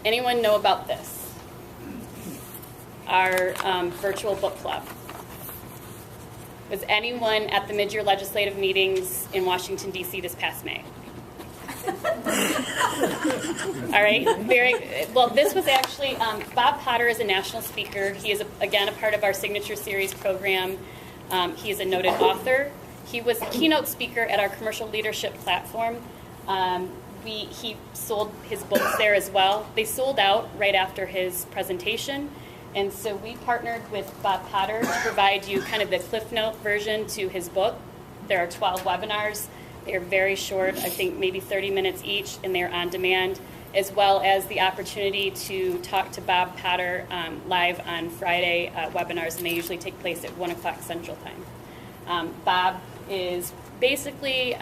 anyone know about this? Our virtual book club. Was anyone at the mid-year legislative meetings in Washington, D.C. this past May? All right, very well. This was actually Bob Potter is a national speaker. He is again a part of our Signature Series program. He is a noted author. He was a keynote speaker at our commercial leadership platform. He sold his books there as well. They sold out right after his presentation, and so we partnered with Bob Potter to provide you kind of the Cliff Note version to his book. There are 12 webinars. They're very short, I think maybe 30 minutes each, and they're on demand, as well as the opportunity to talk to Bob Potter live on Friday webinars, and they usually take place at 1 o'clock Central Time. Bob is basically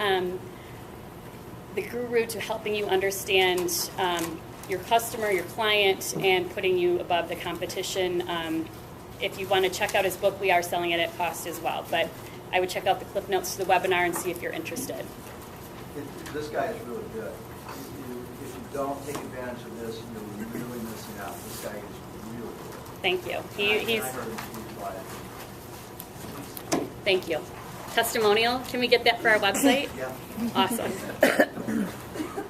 the guru to helping you understand your customer, your client, and putting you above the competition. If you want to check out his book, we are selling it at cost as well. But I would check out the Cliff Notes to the webinar and see if you're interested. This guy is really good. If you don't take advantage of this, you're really missing out. This guy is really good. Thank you. He's. I heard him speak by it. Thank you. Testimonial. Can we get that for our website? Yeah. Awesome.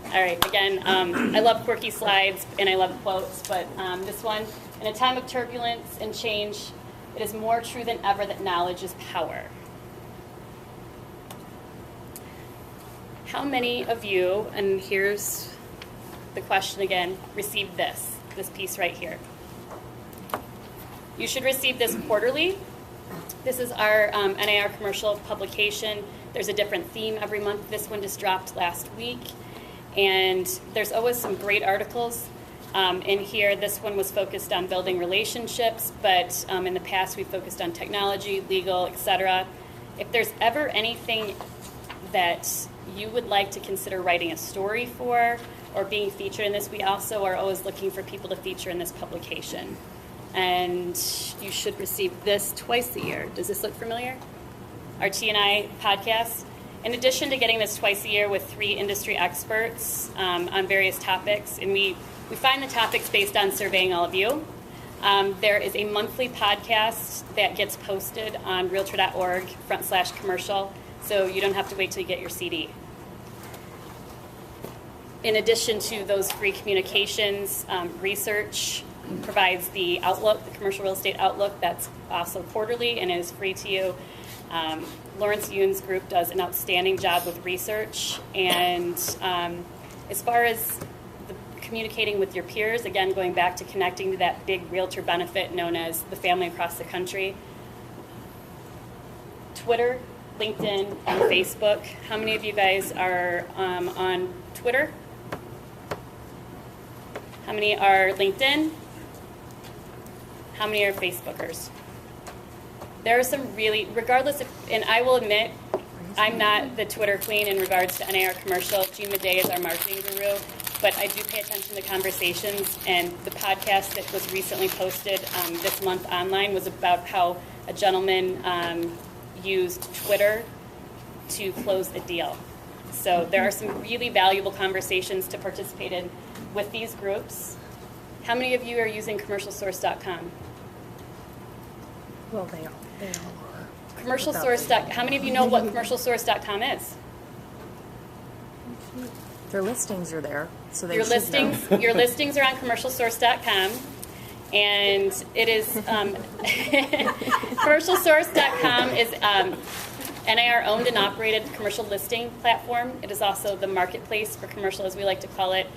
All right. Again, I love quirky slides and I love quotes, but this one, in a time of turbulence and change, it is more true than ever that knowledge is power. How many of you, and here's the question again, received this piece right here? You should receive this quarterly. This is our NAR Commercial publication. There's a different theme every month. This one just dropped last week. And there's always some great articles. In here, this one was focused on building relationships, but in the past we focused on technology, legal, etc. If there's ever anything that you would like to consider writing a story for or being featured in this, we also are always looking for people to feature in this publication. And you should receive this twice a year. Does this look familiar? Our T&I podcast. In addition to getting this twice a year with 3 industry experts on various topics, and we find the topics based on surveying all of you. There is a monthly podcast that gets posted on realtor.org/commercial, so you don't have to wait till you get your CD. In addition to those free communications, research provides the Outlook, the Commercial Real Estate Outlook, that's also quarterly and is free to you. Lawrence Yoon's group does an outstanding job with research, and as far as communicating with your peers, again, going back to connecting to that big realtor benefit known as the family across the country. Twitter, LinkedIn, and Facebook. How many of you guys are on Twitter? How many are LinkedIn? How many are Facebookers? There are some really, regardless of, and I will admit, I'm not the Twitter queen in regards to NAR Commercial. Gene Madej is our marketing guru, but I do pay attention to conversations, and the podcast that was recently posted this month online was about how a gentleman used Twitter to close a deal. So there are some really valuable conversations to participate in with these groups. How many of you are using commercialsource.com? Well, they all are. How many of you know what commercialsource.com is? Their listings are there, so they Your should know. your listings are on commercialsource.com, and it is commercialsource.com is NAR owned and operated commercial listing platform. It is also the marketplace for commercial, as we like to call it.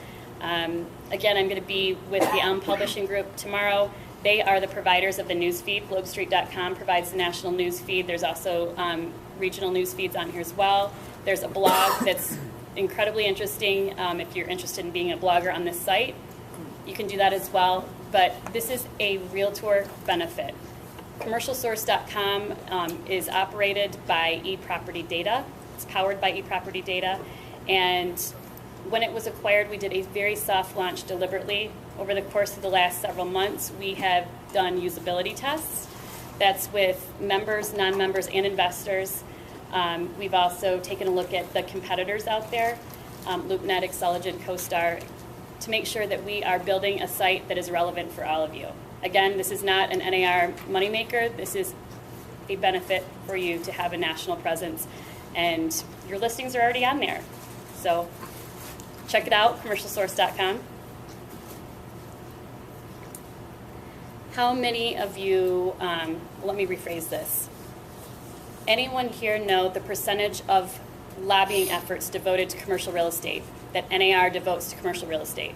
Again, I'm going to be with the Publishing Group tomorrow. They are the providers of the news feed. GlobeStreet.com provides the national news feed. There's also regional news feeds on here as well. There's a blog that's incredibly interesting. If you're interested in being a blogger on this site, you can do that as well. But this is a realtor benefit. Commercialsource.com is operated by eProperty Data. It's powered by eProperty Data. And when it was acquired, we did a very soft launch deliberately. Over the course of the last several months, we have done usability tests. That's with members, non-members, and investors. We've also taken a look at the competitors out there, LoopNet, Xceligent, CoStar, to make sure that we are building a site that is relevant for all of you. Again, this is not an NAR moneymaker. This is a benefit for you to have a national presence, and your listings are already on there. So check it out, commercialsource.com. How many of you, let me rephrase this. Anyone here know the percentage of lobbying efforts devoted to commercial real estate that NAR devotes to commercial real estate?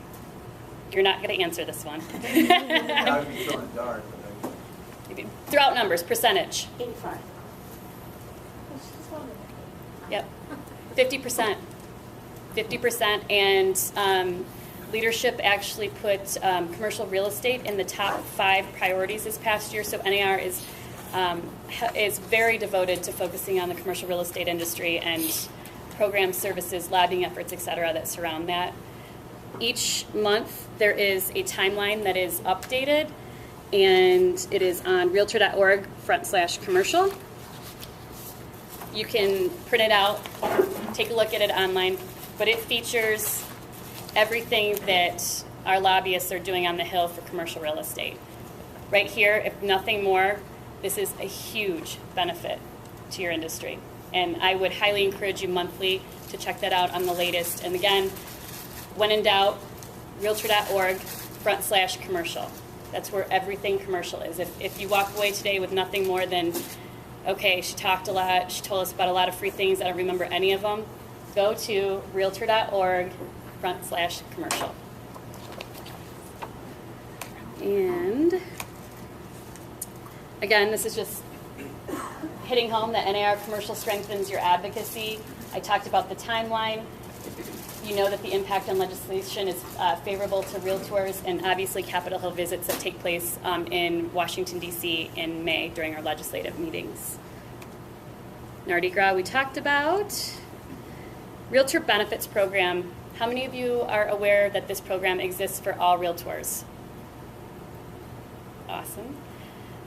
You're not going to answer this one. I would be still in the dark, but Throw out numbers, percentage. 85. Yep, 50%. 50%, and leadership actually put commercial real estate in the top 5 priorities this past year. So NAR is very devoted to focusing on the commercial real estate industry and programs, services, lobbying efforts, et cetera, that surround that. Each month there is a timeline that is updated, and it is on realtor.org/commercial. You can print it out, take a look at it online, but it features everything that our lobbyists are doing on the Hill for commercial real estate. Right here, if nothing more, this is a huge benefit to your industry. And I would highly encourage you monthly to check that out on the latest. And again, when in doubt, realtor.org/commercial. That's where everything commercial is. If you walk away today with nothing more than, okay, she talked a lot, she told us about a lot of free things, I don't remember any of them, go to realtor.org/commercial. And again, this is just hitting home that NAR Commercial strengthens your advocacy. I talked about the timeline. You know that the impact on legislation is favorable to realtors, and obviously Capitol Hill visits that take place in Washington, D.C. in May during our legislative meetings. Mardi Gras we talked about. Realtor Benefits Program. How many of you are aware that this program exists for all realtors? Awesome.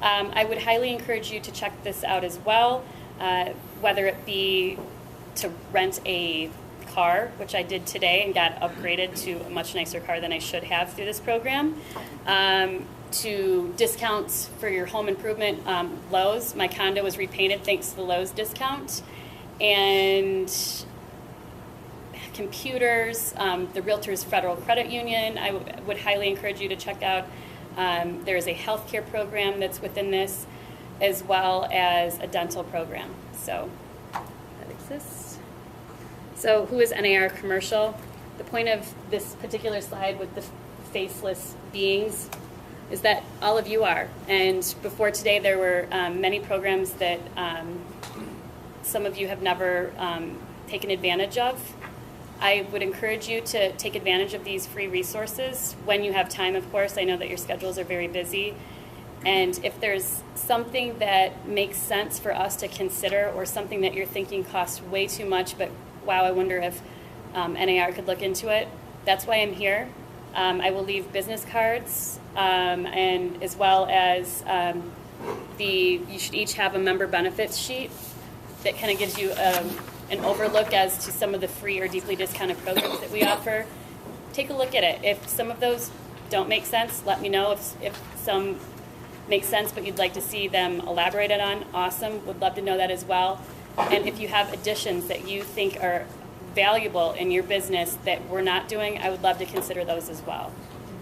I would highly encourage you to check this out as well, whether it be to rent a car, which I did today and got upgraded to a much nicer car than I should have through this program, to discounts for your home improvement, Lowe's. My condo was repainted thanks to the Lowe's discount. And computers, the Realtors Federal Credit Union, I would highly encourage you to check out. There is a healthcare program that's within this, as well as a dental program. So that exists. So who is NAR Commercial? The point of this particular slide with the faceless beings is that all of you are. And before today, there were many programs that some of you have never taken advantage of. I would encourage you to take advantage of these free resources when you have time, of course. I know that your schedules are very busy. And if there's something that makes sense for us to consider, or something that you're thinking costs way too much, but wow, I wonder if NAR could look into it, that's why I'm here. I will leave business cards, and as well as you should each have a member benefits sheet that kind of gives you an overlook as to some of the free or deeply discounted programs that we offer. Take a look at it. If some of those don't make sense, let me know. If some make sense but you'd like to see them elaborated on, awesome. Would love to know that as well. And if you have additions that you think are valuable in your business that we're not doing, I would love to consider those as well.